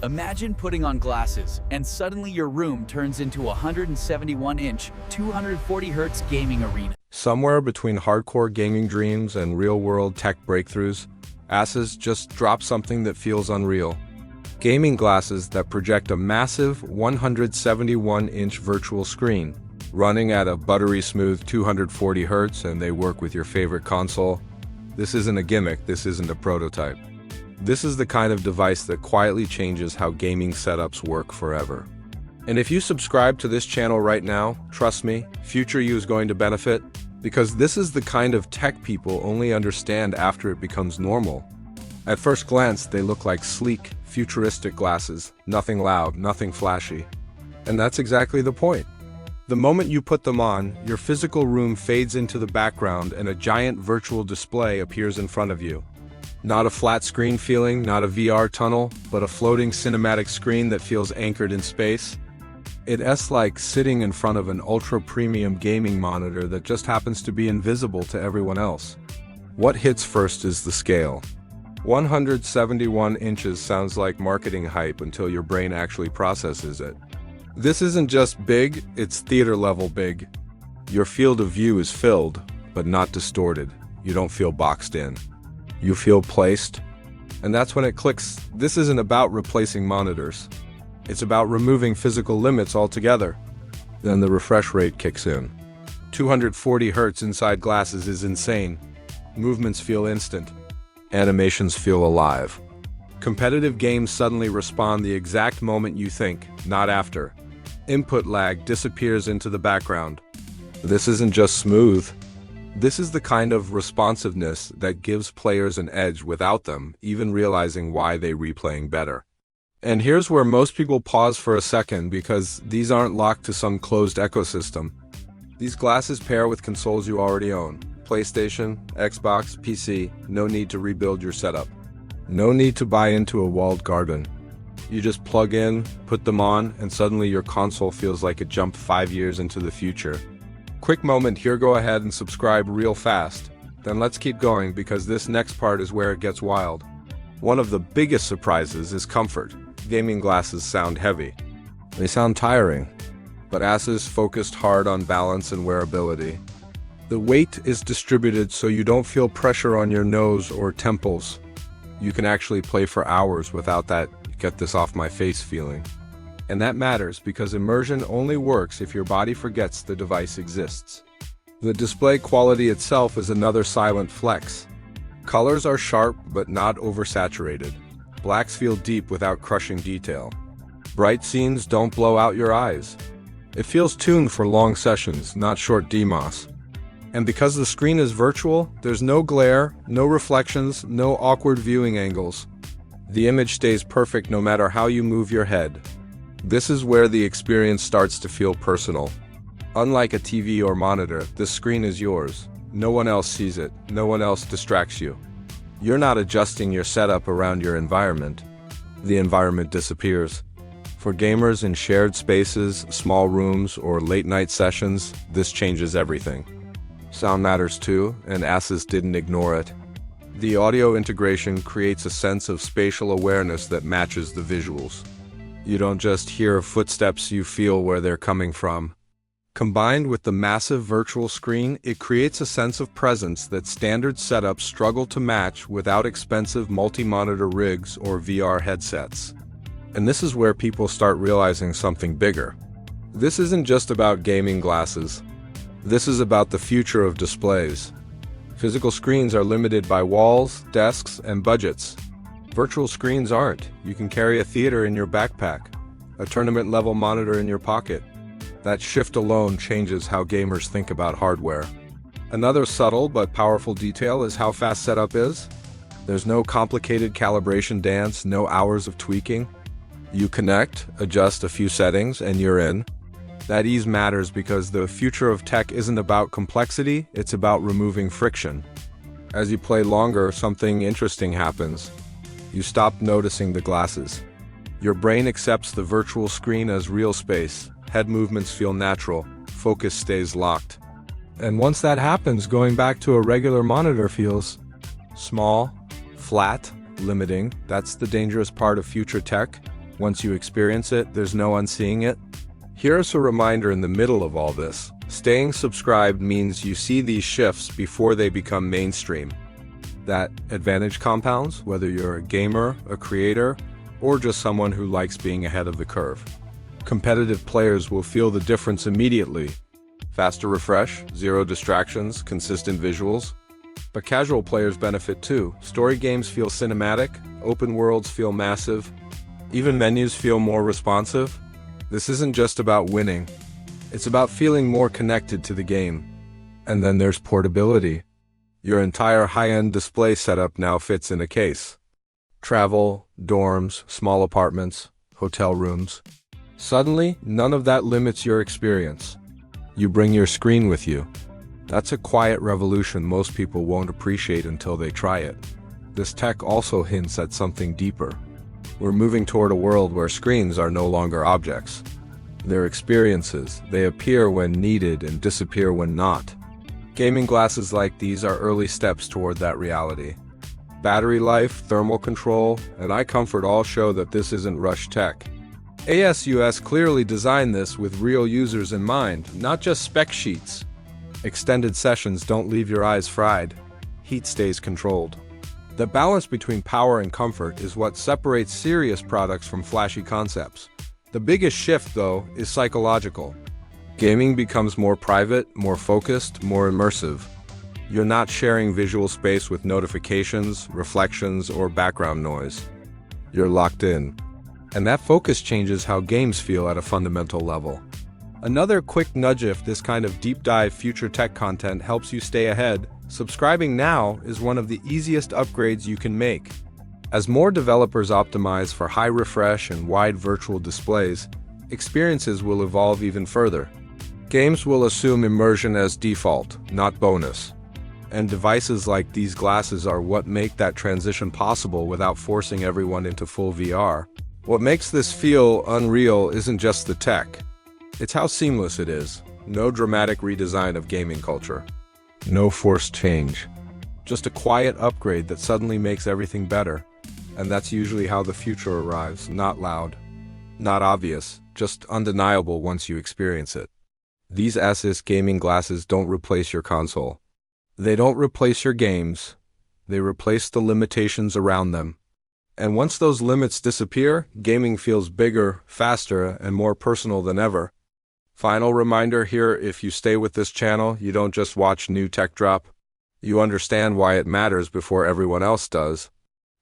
Imagine putting on glasses, and suddenly your room turns into a 171-inch, 240Hz gaming arena. Somewhere between hardcore gaming dreams and real-world tech breakthroughs, ASUS just dropped something that feels unreal. Gaming glasses that project a massive 171-inch virtual screen, running at a buttery smooth 240Hz, and they work with your favorite console. This isn't a gimmick, this isn't a prototype. This is the kind of device that quietly changes how gaming setups work forever. And if you subscribe to this channel right now, trust me, future you is going to benefit, because this is the kind of tech people only understand after it becomes normal. At first glance, they look like sleek, futuristic glasses, nothing loud, nothing flashy. And that's exactly the point. The moment you put them on, your physical room fades into the background and a giant virtual display appears in front of you. Not a flat screen feeling, not a VR tunnel, but a floating cinematic screen that feels anchored in space. It's like sitting in front of an ultra-premium gaming monitor that just happens to be invisible to everyone else. What hits first is the scale. 171 inches sounds like marketing hype until your brain actually processes it. This isn't just big, it's theater-level big. Your field of view is filled, but not distorted. You don't feel boxed in. You feel placed. And that's when it clicks. This isn't about replacing monitors. It's about removing physical limits altogether. Then the refresh rate kicks in. 240 Hz inside glasses is insane. Movements feel instant. Animations feel alive. Competitive games suddenly respond the exact moment you think, not after. Input lag disappears into the background. This isn't just smooth. This is the kind of responsiveness that gives players an edge without them even realizing why they're replaying better. And here's where most people pause for a second, because these aren't locked to some closed ecosystem. These glasses pair with consoles you already own. PlayStation, Xbox, PC, no need to rebuild your setup. No need to buy into a walled garden. You just plug in, put them on, and suddenly your console feels like it jumped 5 years into the future. Quick moment here, go ahead and subscribe real fast. Then let's keep going, because this next part is where it gets wild. One of the biggest surprises is comfort. Gaming glasses sound heavy. They sound tiring. But ASUS focused hard on balance and wearability. The weight is distributed so you don't feel pressure on your nose or temples. You can actually play for hours without that "get this off my face" feeling. And that matters, because immersion only works if your body forgets the device exists. The display quality itself is another silent flex. Colors are sharp but not oversaturated. Blacks feel deep without crushing detail. Bright scenes don't blow out your eyes. It feels tuned for long sessions, not short demos. And because the screen is virtual, there's no glare, no reflections, no awkward viewing angles. The image stays perfect no matter how you move your head. This is where the experience starts to feel personal. Unlike a TV or monitor, this screen is yours. No one else sees it, no one else distracts you. You're not adjusting your setup around your environment. The environment disappears. For gamers in shared spaces, small rooms, or late-night sessions, this changes everything. Sound matters too, and ASUS didn't ignore it. The audio integration creates a sense of spatial awareness that matches the visuals. You don't just hear footsteps, you feel where they're coming from. Combined with the massive virtual screen, it creates a sense of presence that standard setups struggle to match without expensive multi-monitor rigs or VR headsets. And this is where people start realizing something bigger. This isn't just about gaming glasses. This is about the future of displays. Physical screens are limited by walls, desks, and budgets. Virtual screens aren't. You can carry a theater in your backpack, a tournament-level monitor in your pocket. That shift alone changes how gamers think about hardware. Another subtle but powerful detail is how fast setup is. There's no complicated calibration dance, no hours of tweaking. You connect, adjust a few settings, and you're in. That ease matters because the future of tech isn't about complexity, it's about removing friction. As you play longer, something interesting happens. You stop noticing the glasses. Your brain accepts the virtual screen as real space. Head movements feel natural. Focus stays locked. And once that happens, going back to a regular monitor feels small, flat, limiting. That's the dangerous part of future tech. Once you experience it, there's no unseeing it. Here's a reminder in the middle of all this. Staying subscribed means you see these shifts before they become mainstream. That advantage compounds, whether you're a gamer, a creator, or just someone who likes being ahead of the curve. Competitive players will feel the difference immediately. Faster refresh, zero distractions, consistent visuals. But casual players benefit too. Story games feel cinematic, open worlds feel massive, even menus feel more responsive. This isn't just about winning. It's about feeling more connected to the game. And then there's portability. Your entire high-end display setup now fits in a case. Travel, dorms, small apartments, hotel rooms. Suddenly, none of that limits your experience. You bring your screen with you. That's a quiet revolution most people won't appreciate until they try it. This tech also hints at something deeper. We're moving toward a world where screens are no longer objects. They're experiences. They appear when needed and disappear when not. Gaming glasses like these are early steps toward that reality. Battery life, thermal control, and eye comfort all show that this isn't rush tech. ASUS clearly designed this with real users in mind, not just spec sheets. Extended sessions don't leave your eyes fried. Heat stays controlled. The balance between power and comfort is what separates serious products from flashy concepts. The biggest shift, though, is psychological. Gaming becomes more private, more focused, more immersive. You're not sharing visual space with notifications, reflections, or background noise. You're locked in. And that focus changes how games feel at a fundamental level. Another quick nudge: if this kind of deep dive future tech content helps you stay ahead, subscribing now is one of the easiest upgrades you can make. As more developers optimize for high refresh and wide virtual displays, experiences will evolve even further. Games will assume immersion as default, not bonus. And devices like these glasses are what make that transition possible without forcing everyone into full VR. What makes this feel unreal isn't just the tech. It's how seamless it is. No dramatic redesign of gaming culture. No forced change. Just a quiet upgrade that suddenly makes everything better. And that's usually how the future arrives. Not loud, not obvious, just undeniable once you experience it. These ASUS gaming glasses don't replace your console. They don't replace your games. They replace the limitations around them. And once those limits disappear, gaming feels bigger, faster, and more personal than ever. Final reminder here: if you stay with this channel, you don't just watch new tech drop. You understand why it matters before everyone else does.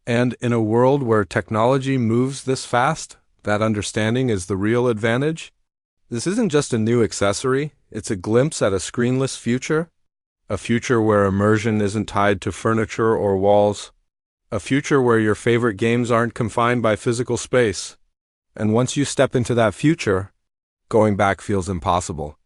And in a world where technology moves this fast, that understanding is the real advantage. This isn't just a new accessory, it's a glimpse at a screenless future. A future where immersion isn't tied to furniture or walls. A future where your favorite games aren't confined by physical space. And once you step into that future, going back feels impossible.